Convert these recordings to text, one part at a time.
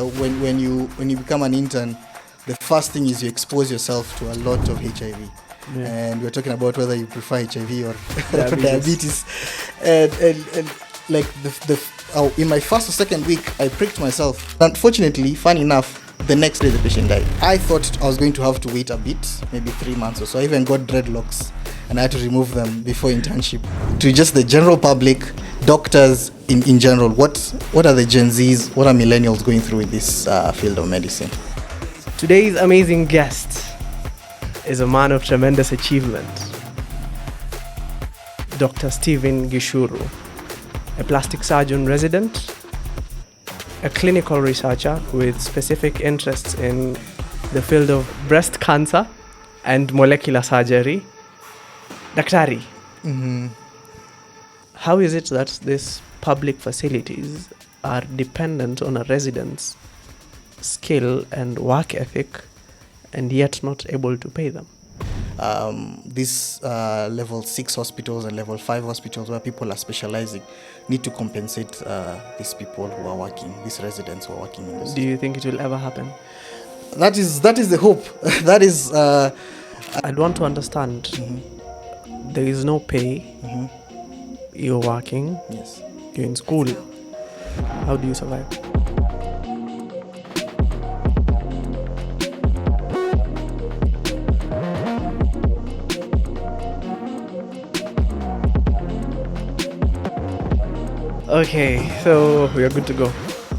When you become an intern, the first thing is you expose yourself to a lot of HIV. Yeah. And we're talking about whether you prefer HIV or diabetes. And like in my first or second week, I pricked myself. Unfortunately, funny enough, the next day the patient died. I thought I was going to have to wait a bit, maybe 3 months or so. I even got dreadlocks and I had to remove them before internship. To just the general public, doctors in general, what are the Gen Zs, what are millennials going through with this field of medicine? Today's amazing guest is a man of tremendous achievement, Dr. Steven Gichuru, a plastic surgeon resident, a clinical researcher with specific interests in the field of breast cancer and molecular surgery. Daktari, how is it that these public facilities are dependent on a resident's skill and work ethic and yet not able to pay them? These level 6 hospitals and level 5 hospitals where people are specializing need to compensate these people who are working, these residents who are working in this. Do you think it will ever happen? That is the hope. That is. I'd want to understand. There is no pay. You're working. Yes. You're in school. How do you survive? Okay, so we are good to go.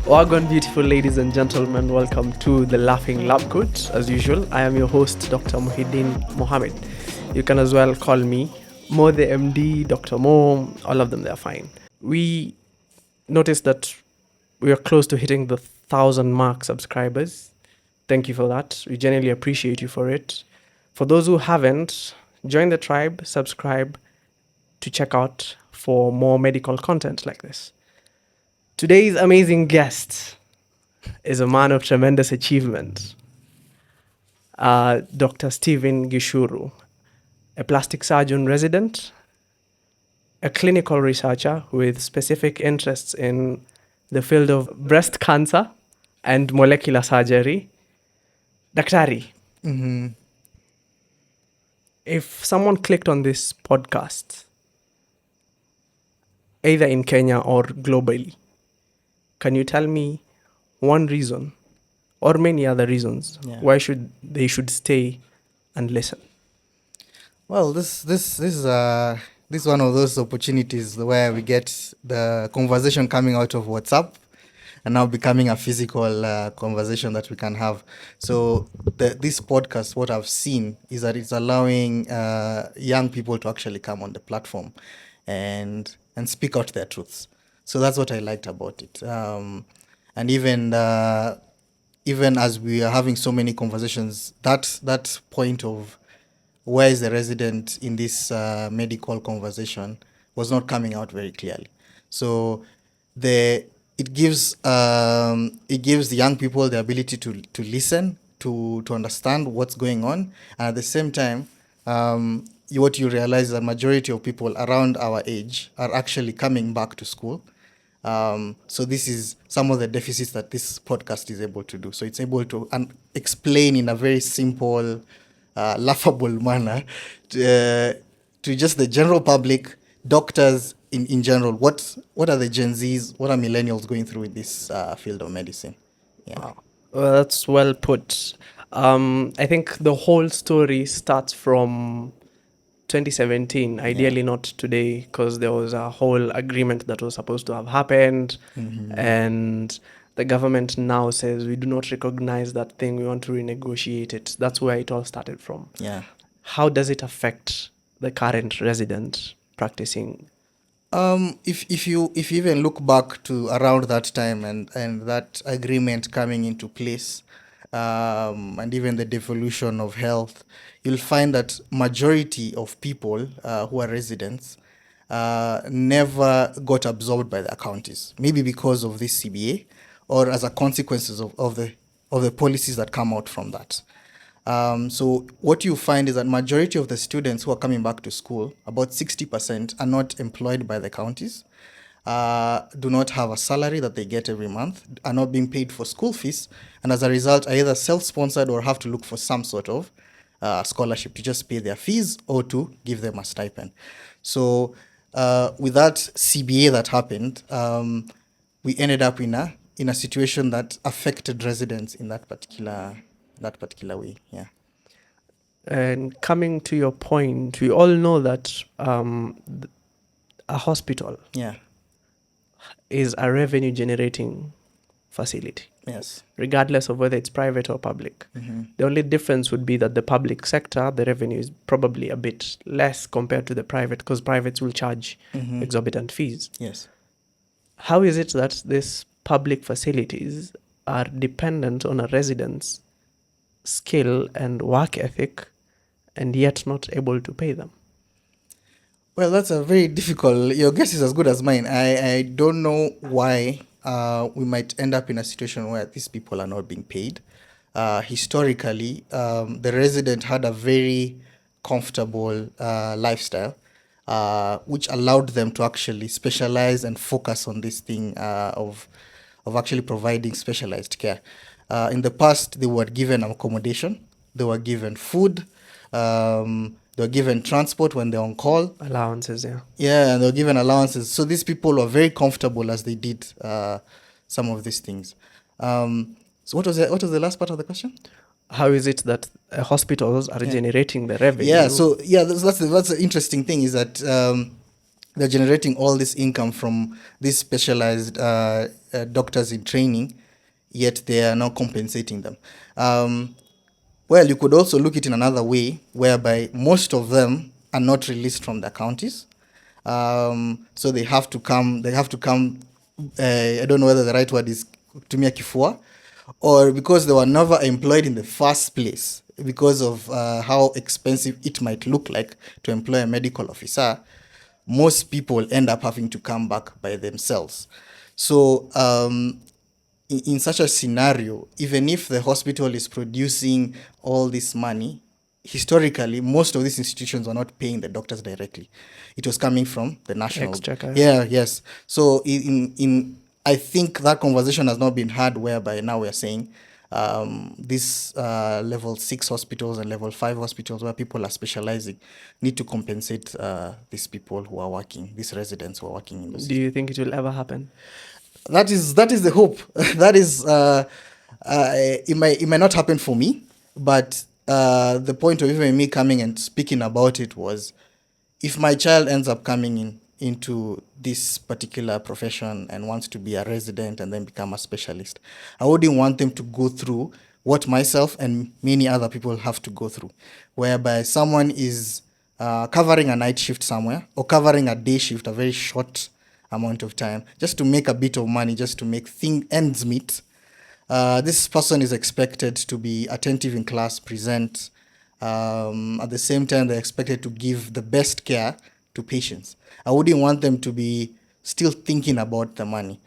Welcome, beautiful ladies and gentlemen. Welcome to the Laughing Lab Coat. As usual, I am your host, Dr. Muhyiddin Mohammed. You can as well call me Mo the MD, Dr. Mo, all of them, they're fine. We noticed that we are close to hitting the 1,000 mark subscribers. Thank you for that. We genuinely appreciate you for it. For those who haven't, join the tribe, subscribe to check out for more medical content like this. Today's amazing guest is a man of tremendous achievement, Dr. Steven Gichuru, a plastic surgeon resident, a clinical researcher with specific interests in the field of breast cancer and molecular surgery. Daktari, if someone clicked on this podcast, either in Kenya or globally, can you tell me one reason or many other reasons why they should stay and listen? Well, this is one of those opportunities where we get the conversation coming out of WhatsApp and now becoming a physical conversation that we can have. So this podcast, what I've seen is that it's allowing young people to actually come on the platform and speak out their truths. So that's what I liked about it. And even as we are having so many conversations, that point of where is the resident in this medical conversation was not coming out very clearly. So it gives the young people the ability to listen, to understand what's going on, and at the same time, what you realize is that majority of people around our age are actually coming back to school. So this is some of the deficits that this podcast is able to do. So it's able to explain in a very simple, laughable manner to just the general public, doctors in general, what are the Gen Zs, what are millennials going through with this field of medicine? Yeah. Wow. Well, that's well put. I think the whole story starts from 2017, ideally not today, because there was a whole agreement that was supposed to have happened, and the government now says we do not recognize that thing, we want to renegotiate it. That's where it all started from. Yeah. How does it affect the current resident practicing? If you even look back to around that time and that agreement coming into place, and even the devolution of health, you'll find that majority of people who are residents never got absorbed by their counties, maybe because of this CBA or as a consequences of the policies that come out from that. So what you find is that majority of the students who are coming back to school, about 60%, are not employed by the counties. do not have a salary that they get every month, are not being paid for school fees, and as a result are either self-sponsored or have to look for some sort of scholarship to just pay their fees or to give them a stipend. So with that CBA that happened, we ended up in a situation that affected residents in that particular way. Yeah. And coming to your point, we all know that a hospital Yeah. is a revenue generating facility, Yes. regardless of whether it's private or public. The only difference would be that the public sector, the revenue is probably a bit less compared to the private, because privates will charge exorbitant fees. Yes. How is it that these public facilities are dependent on a resident's skill and work ethic and yet not able to pay them? Well, that's a very difficult. Your guess is as good as mine. I don't know why we might end up in a situation where these people are not being paid. Historically, the resident had a very comfortable lifestyle, which allowed them to actually specialize and focus on this thing of actually providing specialized care. In the past, they were given accommodation, they were given food, they were given transport when they're on call. Allowances, yeah. Yeah, and they were given allowances. So these people were very comfortable as they did some of these things. So what was the last part of the question? How is it that hospitals are generating the revenue? Yeah, so yeah, that's the interesting thing is that they're generating all this income from these specialized doctors in training, yet they are not compensating them. Well, you could also look at it in another way, whereby most of them are not released from their counties. So they have to come, I don't know whether the right word is kutumia kifua, or because they were never employed in the first place, because of how expensive it might look like to employ a medical officer, most people end up having to come back by themselves. So in such a scenario, even if the hospital is producing all this money, historically, most of these institutions are not paying the doctors directly. It was coming from the national. Exchequer. Yeah, yes. So I think that conversation has not been had, whereby now we are saying these level 6 hospitals and level 5 hospitals where people are specializing need to compensate these people who are working, these residents who are working in the Do you think it will ever happen? That is the hope. That is it might not happen for me, but the point of even me coming and speaking about it was, if my child ends up coming into this particular profession and wants to be a resident and then become a specialist, I wouldn't want them to go through what myself and many other people have to go through, whereby someone is covering a night shift somewhere or covering a day shift, a very short amount of time, just to make a bit of money, just to make ends meet. This person is expected to be attentive in class, present. At the same time, they're expected to give the best care to patients. I wouldn't want them to be still thinking about the money.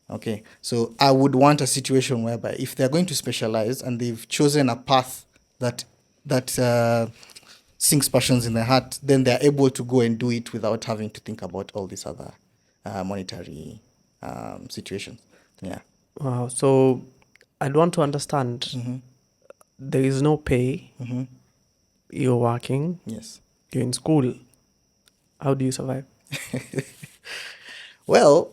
Okay, so I would want a situation whereby if they're going to specialize and they've chosen a path that sinks passions in their heart, then they're able to go and do it without having to think about all these other monetary situations. Yeah. Wow. So I'd want to understand, there is no pay. You're working. Yes. You're in school. How do you survive? Well,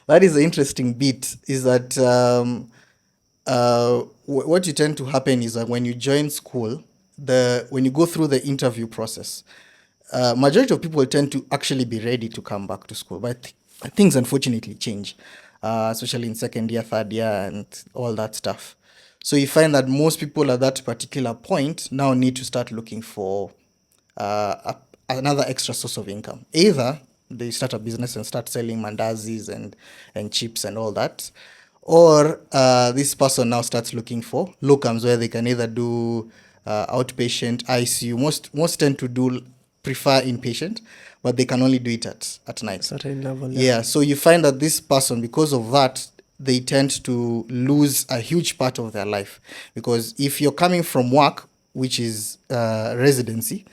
that is the interesting bit, is that what you tend to happen is that when you join school, when you go through the interview process, majority of people tend to actually be ready to come back to school, but things unfortunately change, especially in second year, third year, and all that stuff. So you find that most people at that particular point now need to start looking for another extra source of income. Either they start a business and start selling mandazis and chips and all that, or this person now starts looking for locums where they can either do outpatient, ICU. Most tend to prefer inpatient, but they can only do it at night. Certain level. Yeah, so you find that this person, because of that, they tend to lose a huge part of their life. Because if you're coming from work, which is residency,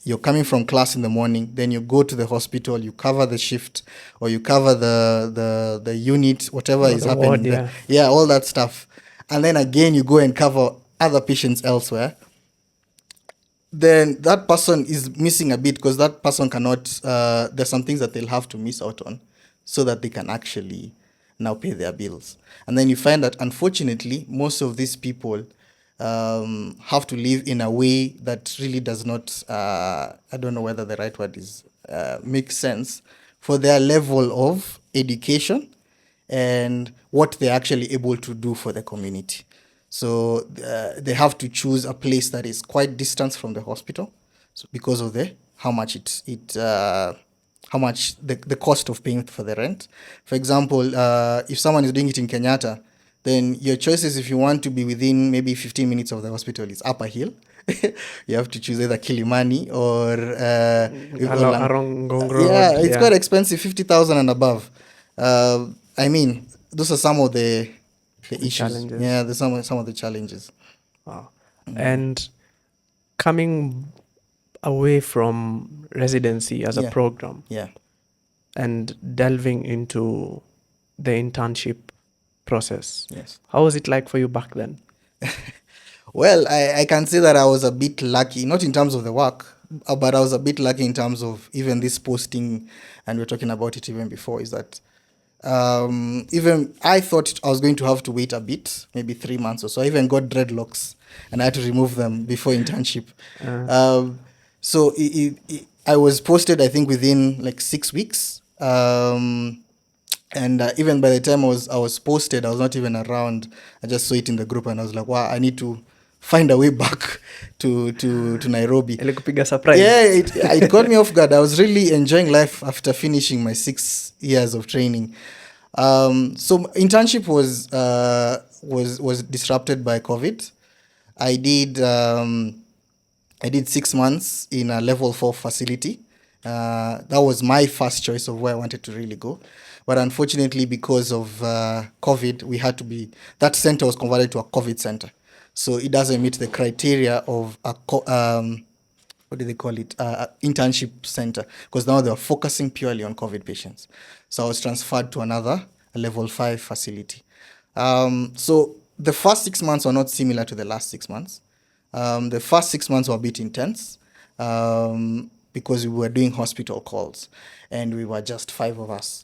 you're coming from class in the morning, then you go to the hospital, you cover the shift, or you cover the unit, whatever is the happening ward, there. Yeah, all that stuff. And then again, you go and cover other patients elsewhere. Then that person is missing a bit because that person cannot, there's some things that they'll have to miss out on so that they can actually now pay their bills. And then you find that unfortunately, most of these people have to live in a way that really does not, I don't know whether the right word is, makes sense for their level of education and what they're actually able to do for the community. So they have to choose a place that is quite distant from the hospital, so because of the how much how much the cost of paying for the rent. For example, if someone is doing it in Kenyatta, then your choices, if you want to be within maybe 15 minutes of the hospital, is Upper Hill. You have to choose either Kilimani or Along Ngong Road. yeah, it's quite expensive, 50,000 and above. I mean, those are some of the issues. Challenges. Yeah, there's some of the challenges. Wow. And coming away from residency as a Yeah. program Yeah. and delving into the internship process, Yes. how was it like for you back then? Well, I can say that I was a bit lucky, not in terms of the work, but I was a bit lucky in terms of even this posting, and we are talking about it even before, is that even I thought I was going to have to wait a bit, maybe 3 months or so. I even got dreadlocks and I had to remove them before internship. So I was posted, I think, within like 6 weeks. And even by the time I was posted, I was not even around. I just saw it in the group and I was like, wow, I need to find a way back to Nairobi. Ilikupiga surprise. Yeah, it caught me off guard. I was really enjoying life after finishing my 6 years of training. So internship was disrupted by COVID. I did 6 months in a level 4 facility. That was my first choice of where I wanted to really go. But unfortunately, because of COVID, that center was converted to a COVID center. So it doesn't meet the criteria of a, what do they call it? Internship center, because now they're focusing purely on COVID patients. So I was transferred to another level 5 facility. So the first 6 months were not similar to the last 6 months. The first 6 months were a bit intense because we were doing hospital calls and we were just 5 of us.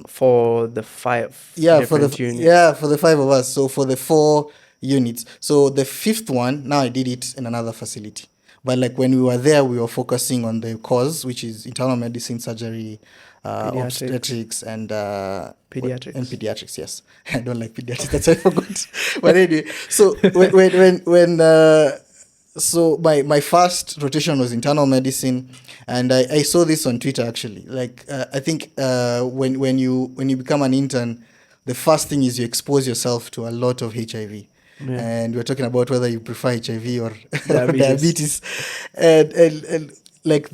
For the 5 units. units. Yeah, for the 5 of us. So for the 4 units. So the 5th one, now I did it in another facility. But like when we were there, we were focusing on the cause, which is internal medicine, surgery, obstetrics, and Pediatrics. And pediatrics, yes. I don't like pediatrics, that's why I forgot. But anyway, so so my first rotation was internal medicine, and I saw this on Twitter actually. Like I think when you become an intern, the first thing is you expose yourself to a lot of HIV. Yeah. And we're talking about whether you prefer HIV or Diabetes. and like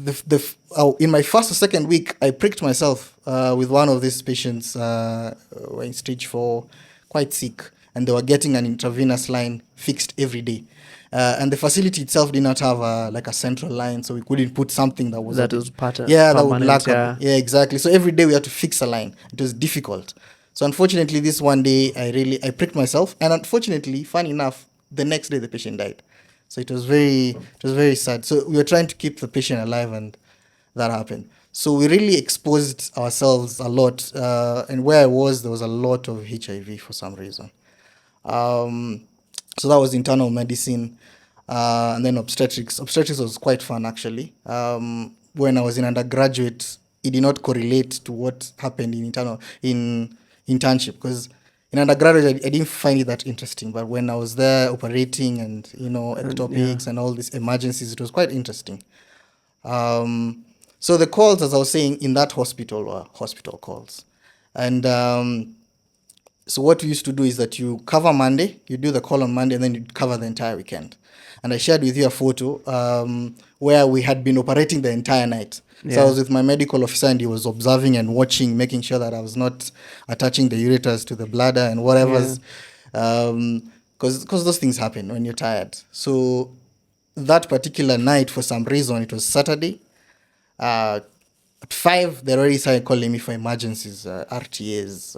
in my first or second week, I pricked myself with one of these patients were in stage 4, quite sick, and they were getting an intravenous line fixed every day. And the facility itself did not have a central line, so we couldn't put something that was that was pattern. that would lack. Yeah. Yeah, exactly. So every day we had to fix a line. It was difficult. So unfortunately, this one day I pricked myself, and unfortunately, funny enough, the next day the patient died. So it was very sad. So we were trying to keep the patient alive, and that happened. So we really exposed ourselves a lot, and where I was, there was a lot of HIV for some reason. So that was internal medicine, and then obstetrics. Obstetrics was quite fun actually. When I was in undergraduate, it did not correlate to what happened in internship, because in undergraduate I didn't find it that interesting, but when I was there operating and ectopics and all these emergencies, it was quite interesting. So the calls, as I was saying, in that hospital were hospital calls, and so what we used to do is that you cover Monday, you do the call on Monday, and then you cover the entire weekend. And I shared with you a photo where we had been operating the entire night. Yeah. So I was with my medical officer, and he was observing and watching, making sure that I was not attaching the ureters to the bladder and whatever's, because those things happen when you're tired. So that particular night, for some reason, it was Saturday. At 5, they already started calling me for emergencies, RTAs,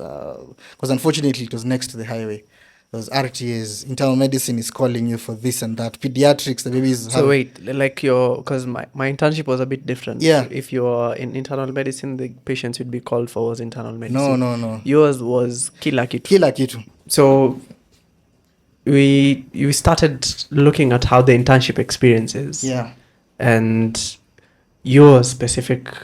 because unfortunately it was next to the highway. Those RTAs, internal medicine is calling you for this and that. Pediatrics, the babies So wait, like because my internship was a bit different. Yeah. If you're in internal medicine, the patients you'd be called for was internal medicine. No. Yours was kila kitu. Kila kitu. So we started looking at how the internship experience is. Yeah. And your specific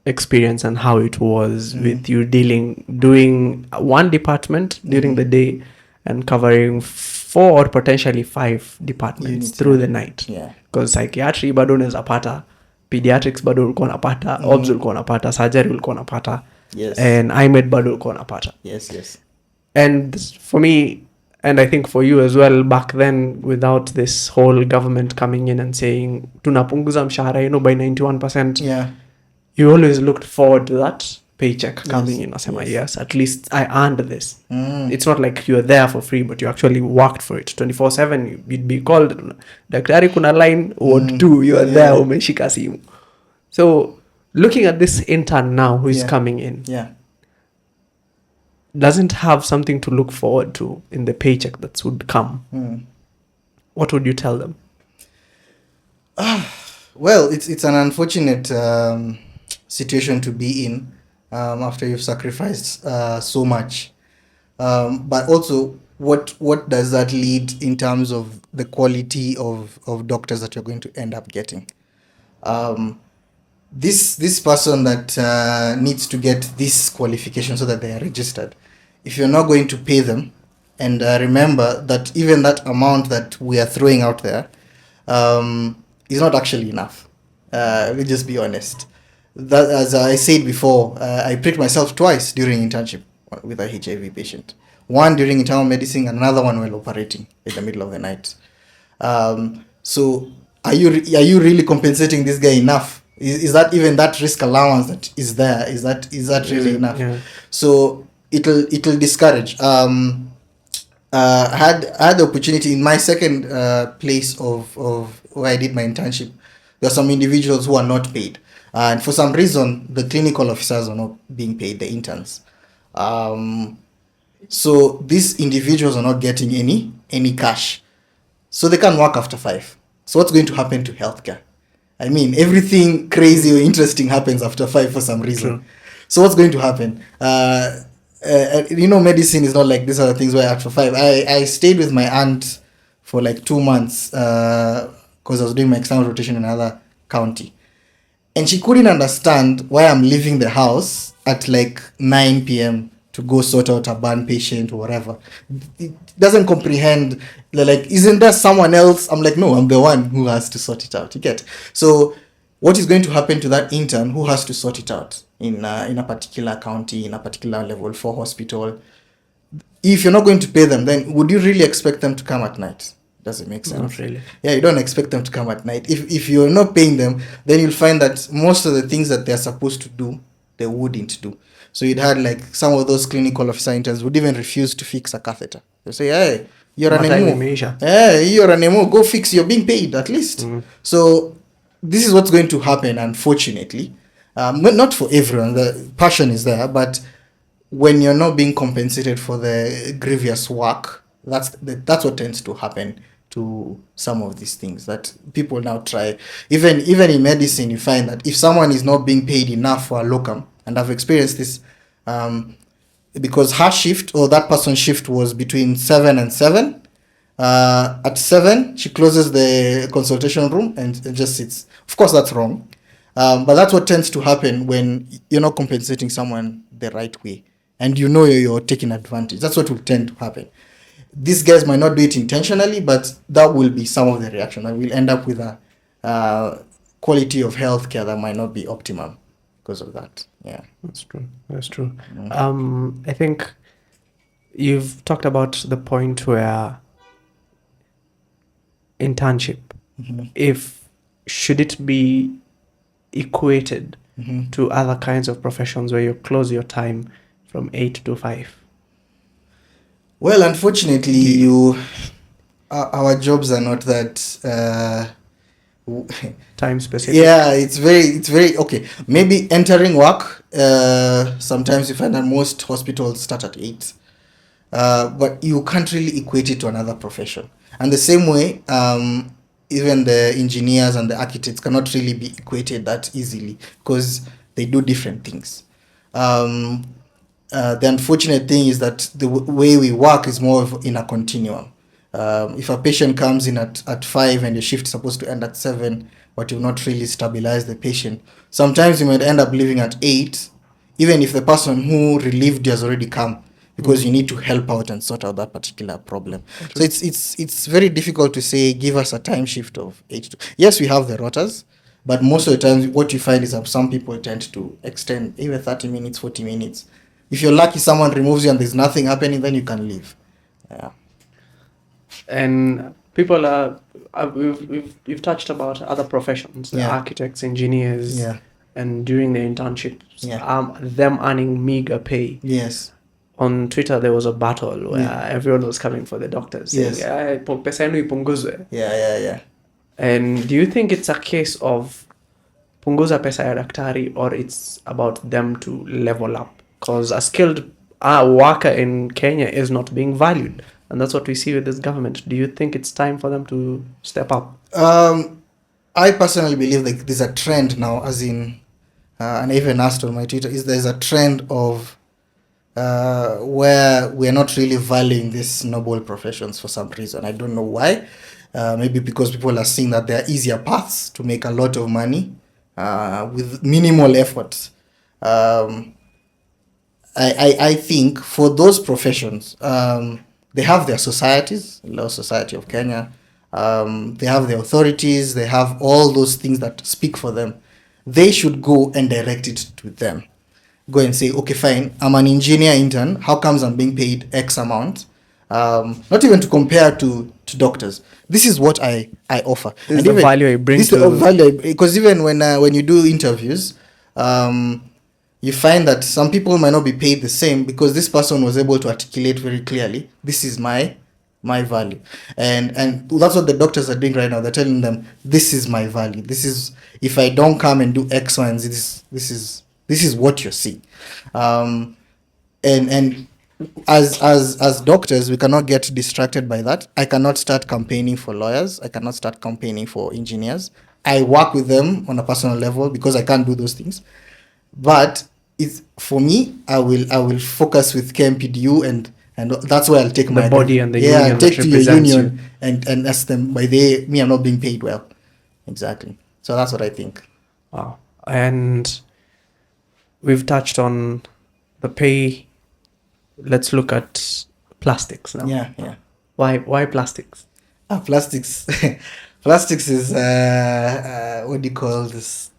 experience and how it was with you doing one department during the day and covering 4 or potentially 5 departments Units, through the night. Yeah. Because psychiatry bado unaweza pata, pediatrics bado ulikuwa unapata, obs ulikuwa unapata, surgery ulikuwa unapata, Yes. and IMED bado ulikuwa unapata. Yes. And for me, and I think for you as well, back then, without this whole government coming in and saying tunapunguza mshahara by 91%, Yeah. you always looked forward to that paycheck coming in. Asema, Yes. yes, at least I earned this. It's not like you're there for free, but you actually worked for it 24/7. You'd be called, daktari kuna line, ward 2, you are there, umeshika simu. So looking at this intern now who is coming in, doesn't have something to look forward to in the paycheck that would come, what would you tell them? Well, it's an unfortunate situation to be in after you've sacrificed so much. But also, what does that lead in terms of the quality of doctors that you're going to end up getting? This person that needs to get this qualification so that they are registered, if you're not going to pay them, and remember that even that amount that we are throwing out there is not actually enough. We'll just be honest. That, as I said before, I pricked myself twice during internship with a HIV patient. One during internal medicine, and another one while operating in the middle of the night. So are you really compensating this guy enough? Is that even that risk allowance that is there? Is that really enough? Yeah. So it'll discourage. I had the opportunity in my second place of where I did my internship. There are some individuals who are not paid, and for some reason the clinical officers are not being paid, the interns. So these individuals are not getting any cash, so they can't work after 5. So what's going to happen to healthcare? I mean, everything crazy or interesting happens after 5 for some reason. True. So what's going to happen? Medicine is not like these other things where after 5. I stayed with my aunt for like 2 months because I was doing my external rotation in another county. And she couldn't understand why I'm leaving the house at like 9 p.m. to go sort out a burn patient or whatever. It doesn't comprehend. They're like, isn't there someone else? I'm like, no, I'm the one who has to sort it out. You get? So what is going to happen to that intern who has to sort it out in a particular county, in a particular level 4 hospital? If you're not going to pay them, then would you really expect them to come at night? Does it make sense? Not really. Yeah, you don't expect them to come at night. If you're not paying them, then you'll find that most of the things that they're supposed to do, they wouldn't do. So you'd had like some of those clinical officer interns would even refuse to fix a catheter. They say, hey, you're an MO. Hey, you're an MO. Go fix. You're being paid at least. So this is what's going to happen, unfortunately. Not for everyone. The passion is there, but when you're not being compensated for the grievous work, that's what tends to happen to some of these things that people now try. Even in medicine, you find that if someone is not being paid enough for a locum, and I've experienced this, because her shift or that person's shift was between 7 and 7. At 7, she closes the consultation room and just sits. Of course, that's wrong. But that's what tends to happen when you're not compensating someone the right way. And you're taking advantage. That's what will tend to happen. These guys might not do it intentionally, but that will be some of the reaction. And we'll end up with a quality of healthcare that might not be optimum because of that. Yeah, that's true. I think you've talked about the point where internship, should it be equated to other kinds of professions where you close your time from 8 to 5? Well, unfortunately, our jobs are not that. Time specific. Yeah, it's very okay. Maybe entering work. Sometimes you find that most hospitals start at 8. But you can't really equate it to another profession. And the same way, even the engineers and the architects cannot really be equated that easily because they do different things. The unfortunate thing is that the way we work is more in a continuum. If a patient comes in at 5 and your shift is supposed to end at 7, but you've not really stabilized the patient, sometimes you might end up leaving at 8, even if the person who relieved you has already come, because you need to help out and sort out that particular problem. So it's very difficult to say, give us a time shift of 8 to... Yes, we have the rotas, but most of the time what you find is that some people tend to extend even 30 minutes, 40 minutes. If you're lucky, someone removes you and there's nothing happening, then you can leave. Yeah. And people are we've touched about other professions, Yeah. architects, engineers, Yeah. and during the internships, Yeah. them earning meager pay. Yes. On Twitter there was a battle where everyone was coming for the doctors saying, Yes. pesa yenu ipunguzwe. Yeah. And do you think it's a case of punguza pesa ya daktari, or it's about them to level up? Because a skilled worker in Kenya is not being valued, and that's what we see with this government. Do you think it's time for them to step up? I personally believe like there's a trend now, as in, and I even asked on my Twitter, there's a trend of where we're not really valuing these noble professions for some reason. I don't know why. Maybe because people are seeing that there are easier paths to make a lot of money with minimal effort. I think for those professions, they have their societies, Law Society of Kenya. They have the authorities. They have all those things that speak for them. They should go and direct it to them. Go and say, okay, fine, I'm an engineer intern. How comes I'm being paid X amount? Not even to compare to doctors. This is what I offer. This is the value I bring to... Because even when you do interviews, you find that some people might not be paid the same because this person was able to articulate very clearly, this is my value. And that's what the doctors are doing right now. They're telling them, this is my value. This is, if I don't come and do X, Y, and Z, this is what you're seeing. And as doctors, we cannot get distracted by that. I cannot start campaigning for lawyers. I cannot start campaigning for engineers. I work with them on a personal level because I can't do those things. But it's, for me, I will focus with KMPDU and that's where I'll take the body and the union. I'll take to your union and ask them why me I'm not being paid well. Exactly. So that's what I think. Wow. And we've touched on the pay. Let's look at plastics now. Yeah. Why plastics? Plastics. Plastics is what do you call this?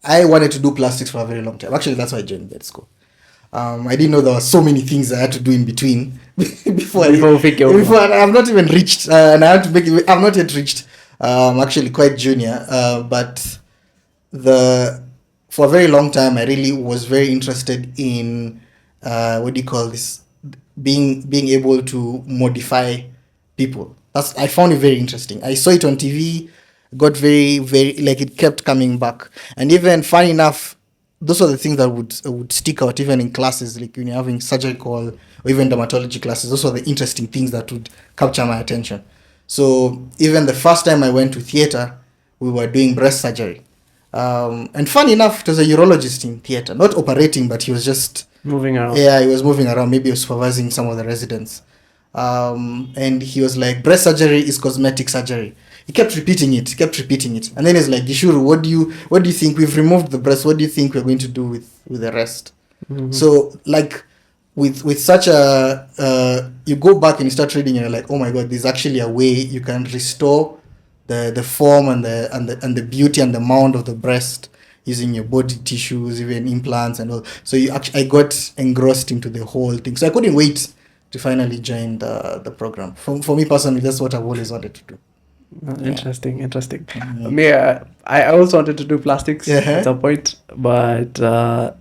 I wanted to do plastics for a very long time. Actually, that's why I joined med school. I didn't know there were so many things I had to do in between before I've not even reached, and I had to make it. I've not yet reached. Actually, quite junior. But for a very long time, I really was very interested in what do you call this? Being able to modify people. I found it very interesting. I saw it on TV. Got very, very, like, it kept coming back. And even funny enough, those are the things that would stick out even in classes, like when you're having surgical or even dermatology classes. Those are the interesting things that would capture my attention. So even the first time I went to theater, we were doing breast surgery. And funny enough, it was a urologist in theater, not operating, but he was just moving around. Yeah, he was moving around. Maybe he was supervising some of the residents. And he was like, breast surgery is cosmetic surgery. He kept repeating it. And then he's like, Gichuru, what do you think? We've removed the breast. What do you think we're going to do with the rest? Mm-hmm. So, like, with such you go back and you start reading and you're like, oh my God, there's actually a way you can restore the form and the beauty and the mound of the breast using your body tissues, even implants and all. So I got engrossed into the whole thing. So I couldn't wait to finally join the program. For me personally, that's what I've always wanted to do. Interesting. Mm-hmm. Me, I also wanted to do plastics at some point, but I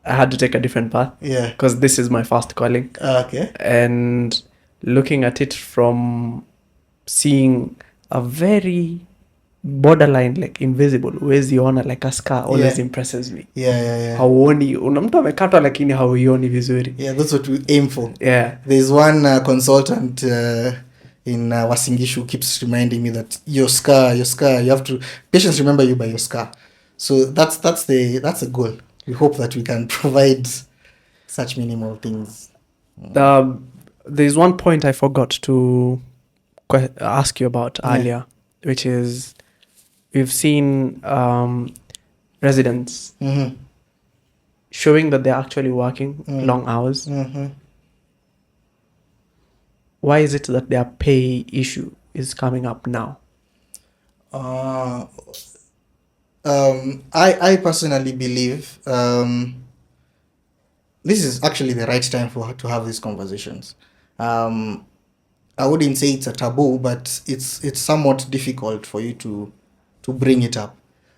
had to take a different path. Yeah. Because this is my first calling. Okay. And looking at it from seeing a very borderline like invisible, huwezi ona, like a scar always impresses me. Hauoni, una mtu amekatwa lakini hauioni vizuri. Yeah, that's what we aim for. Yeah. There's one consultant in Wasingishu who keeps reminding me that your scar, you have to, patients remember you by your scar. So that's a goal. We hope that we can provide such minimal things. There's one point I forgot to ask you about earlier, which is we've seen residents showing that they're actually working long hours. Why is it that their pay issue is coming up now? I personally believe this is actually the right time to have these conversations. I wouldn't say it's a taboo, but it's somewhat difficult for you to bring it up.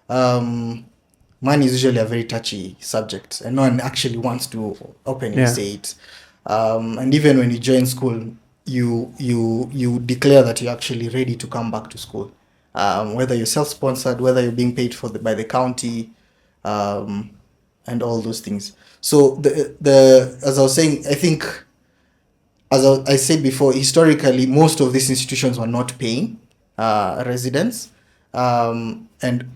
Money is usually a very touchy subject, and no one actually wants to openly say it. And even when you join school, you declare that you're actually ready to come back to school, whether you're self-sponsored, whether you're being paid for by the county, and all those things. So the as I was saying, I think, as I said before, historically most of these institutions were not paying residents, and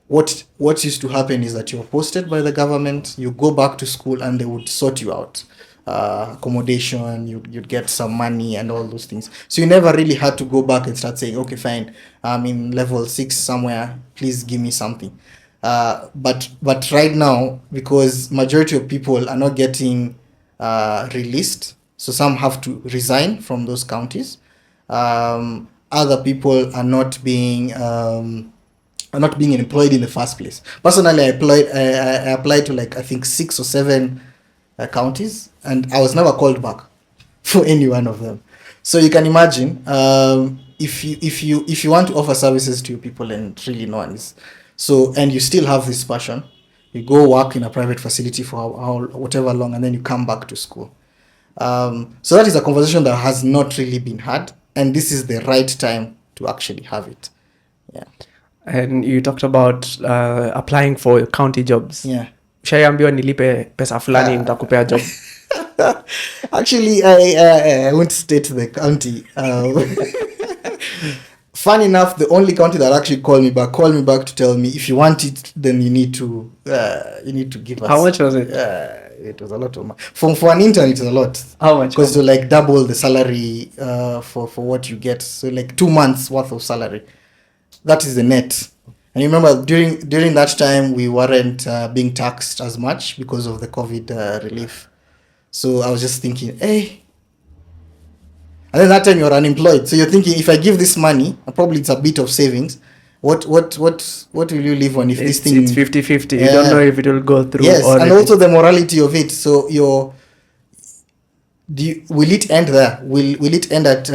what used to happen is that you're posted by the government, you go back to school, and they would sort you out. Accommodation, you'd get some money and all those things. So you never really had to go back and start saying, okay, fine, I'm in level 6 somewhere, please give me something. But right now, because majority of people are not getting released, so some have to resign from those counties. Other people are not being employed in the first place. Personally, I applied to like I think 6 or 7 counties, and I was never called back for any one of them. So you can imagine, if you want to offer services to your people and really no one is, so, and you still have this passion, you go work in a private facility for whatever long, and then you come back to school. So that is a conversation that has not really been had, and this is the right time to actually have it. Yeah. And you talked about applying for county jobs. Yeah. Shaiambiwa nilipe pesa fulani nitakupea job. Actually, I won't state the county. Fun enough, the only county that actually called me back to tell me, if you want it, then you need to give us. How much was it? It was a lot of money. For an intern, it was a lot. How much? Because to like double the salary for what you get. So like 2 months worth of salary. That is the net. And you remember during that time, we weren't being taxed as much because of the COVID relief. So I was just thinking, hey. And then that time you're unemployed. So you're thinking, if I give this money, probably it's a bit of savings. What will you live on if this thing... It's 50-50. You don't know if it will go through. Yes, and also the morality of it. So will it end there? Will it end at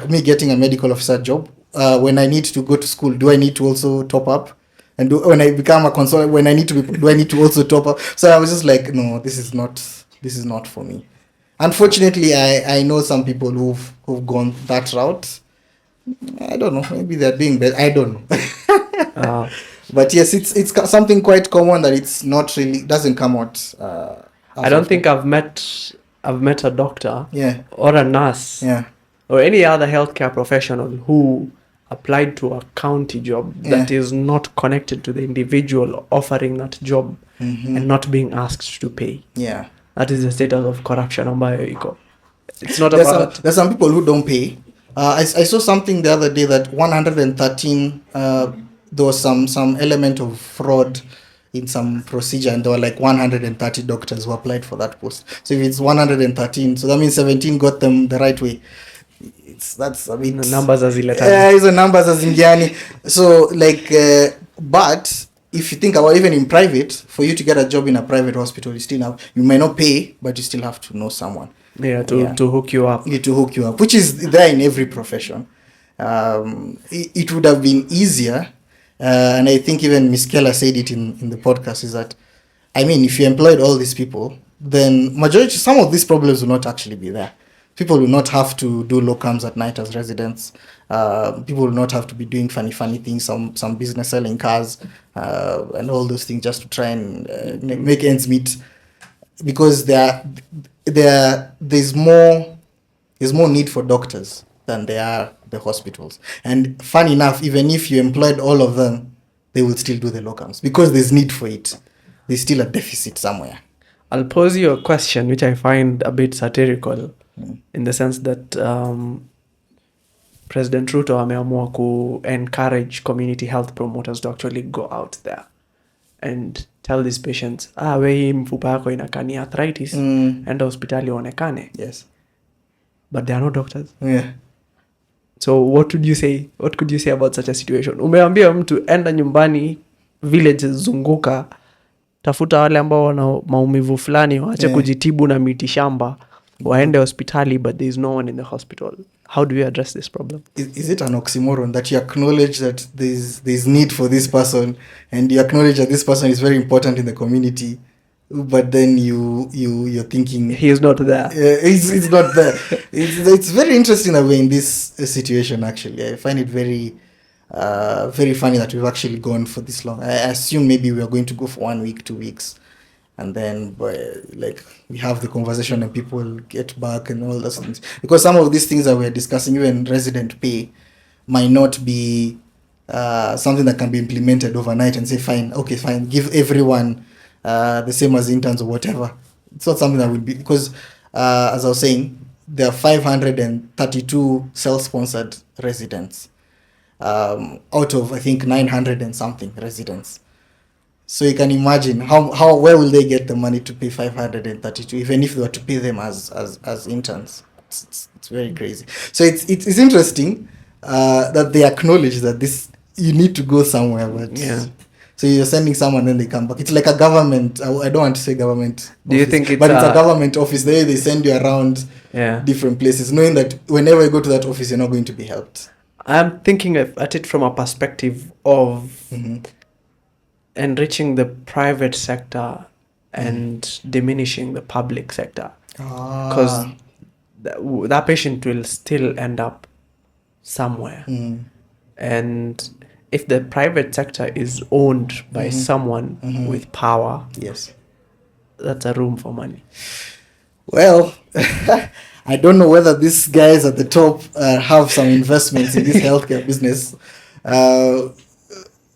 me getting a medical officer job? When I need to go to school, do I need to also top up? And when I become a consultant, do I need to also top up? So I was just like, no, this is not for me. Unfortunately, I know some people who've gone that route. I don't know. Maybe they're doing better. I don't know. But yes, it's something quite common that it's not really doesn't come out. I don't think I've met a doctor, or a nurse, or any other healthcare professional who applied to a county job that is not connected to the individual offering that job and not being asked to pay. Yeah. That is the status of corruption ambayo iko. It's not about... There's some people who don't pay. I saw something the other day that 113, there was some element of fraud in some procedure, and there were like 130 doctors who applied for that post. So if it's 113, so that means 17 got them the right way. That's a bit... The numbers as hizo numbers as ingiani. So like, but if you think about even in private, for you to get a job in a private hospital, you may not pay, but you still have to know someone. To hook you up. To hook you up, which is there in every profession. It would have been easier, and I think even Miss Keller said it in the podcast, is that, I mean, if you employed all these people, then some of these problems will not actually be there. People will not have to do locums at night as residents. People will not have to be doing funny things, some business selling cars, and all those things just to try and make ends meet, because there's more need for doctors than there are the hospitals. And fun enough, even if you employed all of them, they will still do the locums because there's need for it. There's still a deficit somewhere. I'll pose you a question which I find a bit satirical, in the sense that President Ruto ameamua ku encourage community health promoters to actually go out there and tell these patients, we mfupa yako inakani arthritis, enda hospitali onekane. Yes. But there are no doctors. Yeah. So what could you say about such a situation? Umeambia mtu enda nyumbani, villages zunguka, tafuta wale ambao wana maumivu fulani, waache kujitibu na miti shamba, waende hospitali, but there is no one in the hospital. How do you address this problem? Is it an oxymoron that you acknowledge that there's need for this person, and you acknowledge that this person is very important in the community, but then you're thinking he is not there? It's not there. It's very interesting that we're in this situation. Actually, I find it very funny that we've actually gone for this long. I assume maybe we are going to go for 1 week, 2 weeks, and then we have the conversation and people get back and all those things, because some of these things that we're discussing, even resident pay, might not be something that can be implemented overnight and say fine, give everyone the same as interns or whatever. It's not something that would be, because as I was saying, there are 532 self-sponsored residents out of, I think, 900 and something residents. So you can imagine where will they get the money to pay 532, even if they were to pay them as interns. It's very crazy. So it's interesting that they acknowledge that this, you need to go somewhere, but so you're sending someone, then they come back. It's like a government. I don't want to say government. Do you think it's but it's a government office. They send you around different places, knowing that whenever you go to that office, you're not going to be helped. I'm thinking at it from a perspective of enriching the private sector and diminishing the public sector, because that patient will still end up somewhere. And if the private sector is owned by someone with power, yes, that's a room for money. Well, I don't know whether these guys at the top have some investments in this healthcare business,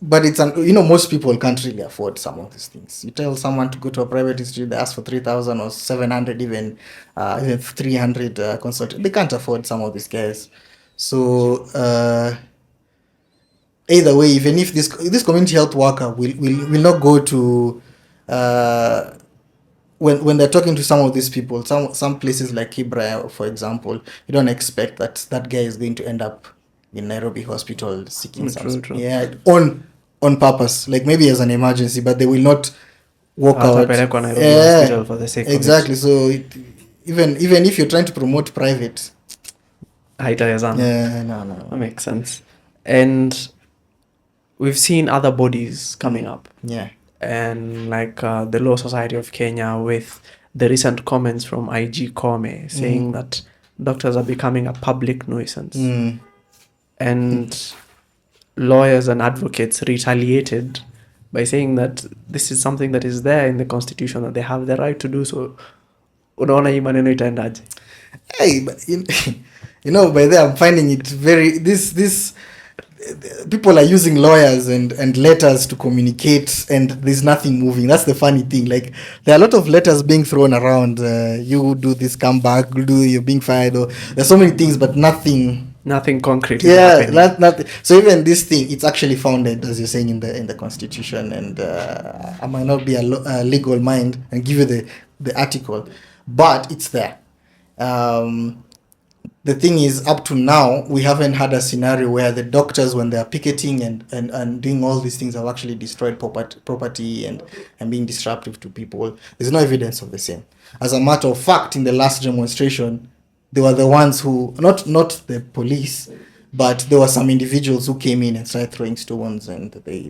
but it's most people can't really afford some of these things. You tell someone to go to a private institute, they ask for 3,000 or 700, even 300 consult. They can't afford some of these guys. So either way, even if this community health worker will not go to when they're talking to some of these people, some places like Kibra, for example, you don't expect that guy is going to end up in Nairobi hospital seeking true. Yeah, on purpose, like maybe as an emergency, but they will not walk out. Hospital for the sake exactly. of it. So even if you're trying to promote private, no. That makes sense. And we've seen other bodies coming up. Yeah. And like the Law Society of Kenya, with the recent comments from IG Kome saying that doctors are becoming a public nuisance. And lawyers and advocates retaliated by saying that this is something that is there in the constitution, that they have the right to do so. Unaona hii maneno itaendaje? Hey, but by there I'm finding it very this people are using lawyers and letters to communicate, and there's nothing moving. That's the funny thing. Like, there are a lot of letters being thrown around. You do this, come back, you're being fired, or there's so many things, but nothing Concrete. Nothing. So even this thing, it's actually founded, as you're saying, in the constitution, and I might not be a legal mind and give you the article, but it's there. The thing is, up to now, we haven't had a scenario where the doctors, when they are picketing and doing all these things, have actually destroyed property and being disruptive to people. There's no evidence of the same. As a matter of fact, in the last demonstration, they were the ones who, not the police, but there were some individuals who came in and started throwing stones, and they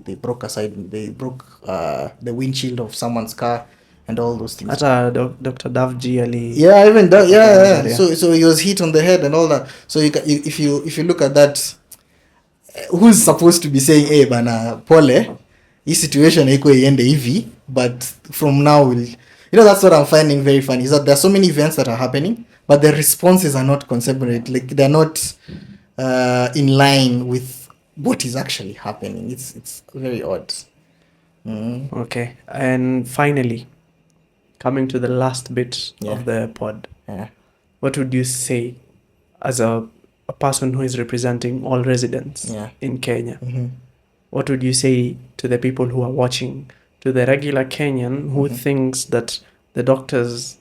broke the windshield of someone's car, and all those things. Hata Dr. Davji Ali. Yeah, even that. Yeah. Yeah. So he was hit on the head and all that. So if you look at that, who's supposed to be saying, "Hey, bana, pole, this situation iko iende hivi," but from now we'll, that's what I'm finding very funny, is that there are so many events that are happening, but the responses are not considerate. Like, they're not in line with what is actually happening. It's very odd. Okay, and finally, coming to the last bit Yeah. of the pod, Yeah. what would you say as a person who is representing all residents Yeah. in Kenya? Mm-hmm. What would you say to the people who are watching, to the regular Kenyan who thinks that the doctors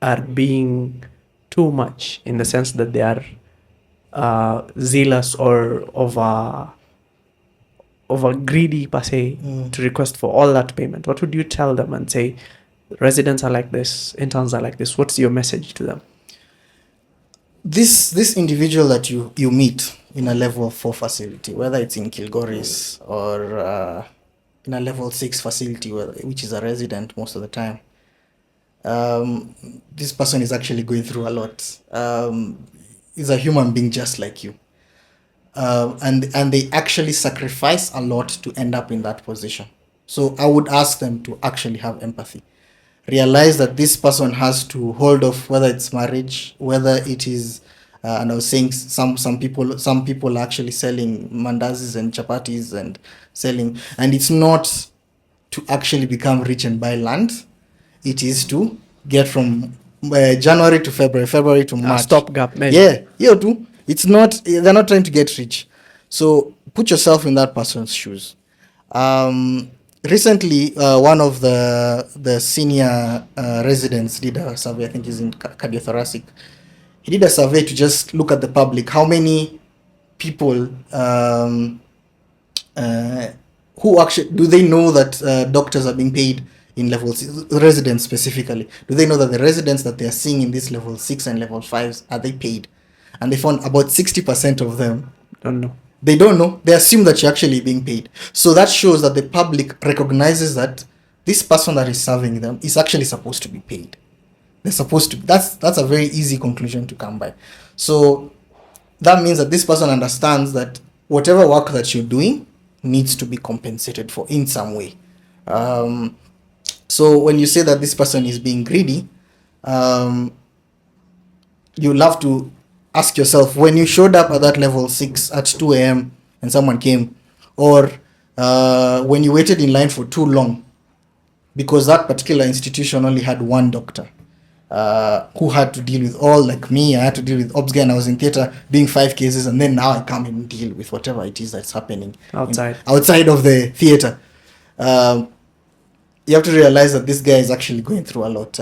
are being too much, in the sense that they are zealous or over greedy per se, to request for all that payment? What would you tell them and say, residents are like this, interns are like this? What's your message to them? This individual that you meet in a level 4 facility, whether it's in Kilgoris or in a level 6 facility, which is a resident most of the time, this person is actually going through a lot. Is a human being just like you, and they actually sacrifice a lot to end up in that position. So I would ask them to actually have empathy. Realize that this person has to hold off, whether it's marriage, whether it is, and I was saying some people are actually selling mandazis and chapatis and selling, and it's not to actually become rich and buy land. It is to get from January to February to March. Stopgap measure. Yeah, too. It's not. They're not trying to get rich. So put yourself in that person's shoes. Recently, one of the senior residents did a survey. I think he's in cardiothoracic. He did a survey to just look at the public. How many people who actually, do they know that doctors are being paid in level 6, residents specifically? Do they know that the residents that they are seeing in this level 6 and level 5s, are they paid? And they found about 60% of them Don't know. they don't know. They assume that you're actually being paid. So that shows that the public recognizes that this person that is serving them is actually supposed to be paid. They're supposed to. That's a very easy conclusion to come by. So that means that this person understands that whatever work that you're doing needs to be compensated for in some way. So when you say that this person is being greedy, you'll have to ask yourself, when you showed up at that level 6 at 2 a.m. and someone came, or when you waited in line for too long because that particular institution only had one doctor who had to deal with all, like me, I had to deal with ops guy, and I was in theater doing 5 cases, and then now I come and deal with whatever it is that's happening outside of the theater. You have to realize that this guy is actually going through a lot.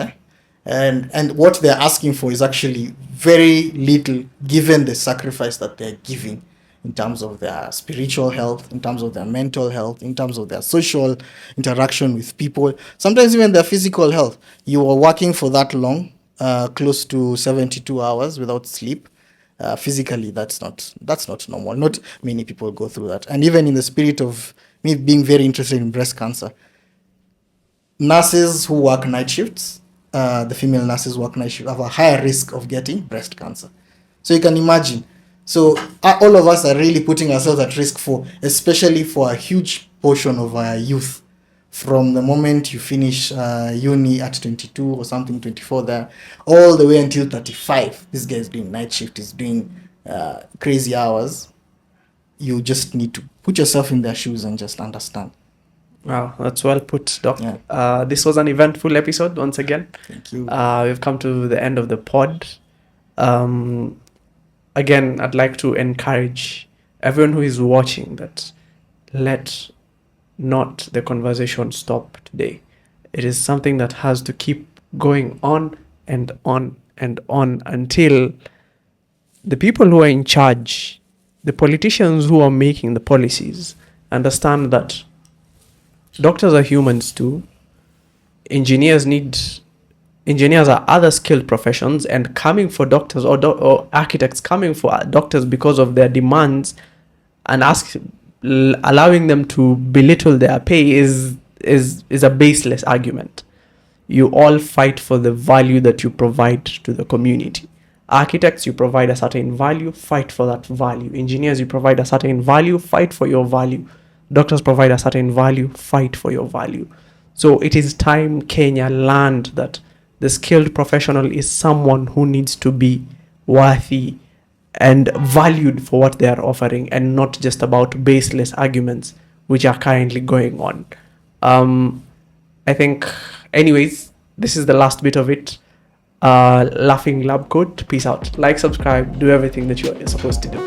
And what they're asking for is actually very little, given the sacrifice that they're giving in terms of their spiritual health, in terms of their mental health, in terms of their social interaction with people, sometimes even their physical health. You are working for that long, close to 72 hours without sleep. Physically, that's not normal. Not many people go through that. And even in the spirit of me being very interested in breast cancer, nurses who work night shifts, the female nurses work night shift, have a higher risk of getting breast cancer. So you can imagine. So all of us are really putting ourselves at risk especially for a huge portion of our youth. From the moment you finish uni at 22 or something, 24 there, all the way until 35. This guy is doing night shift, is doing crazy hours. You just need to put yourself in their shoes and just understand. Wow, that's well put, Doc. Yeah. This was an eventful episode once again. Thank you. We've come to the end of the pod. Again, I'd like to encourage everyone who is watching that let not the conversation stop today. It is something that has to keep going on and on and on until the people who are in charge, the politicians who are making the policies, understand that doctors are humans too. Engineers are other skilled professions, and coming for doctors or architects coming for doctors because of their demands and allowing them to belittle their pay is a baseless argument. you all fight for the value that you provide to the community. Architects, you provide a certain value, fight for that value. Engineers, you provide a certain value, fight for your value. Doctors provide a certain value, fight for your value. So it is time Kenya learned that the skilled professional is someone who needs to be worthy and valued for what they are offering, and not just about baseless arguments which are currently going on. I think, anyways, this is the last bit of it. Laughing Lab Coat. Peace out. Like, subscribe, do everything that you're supposed to do.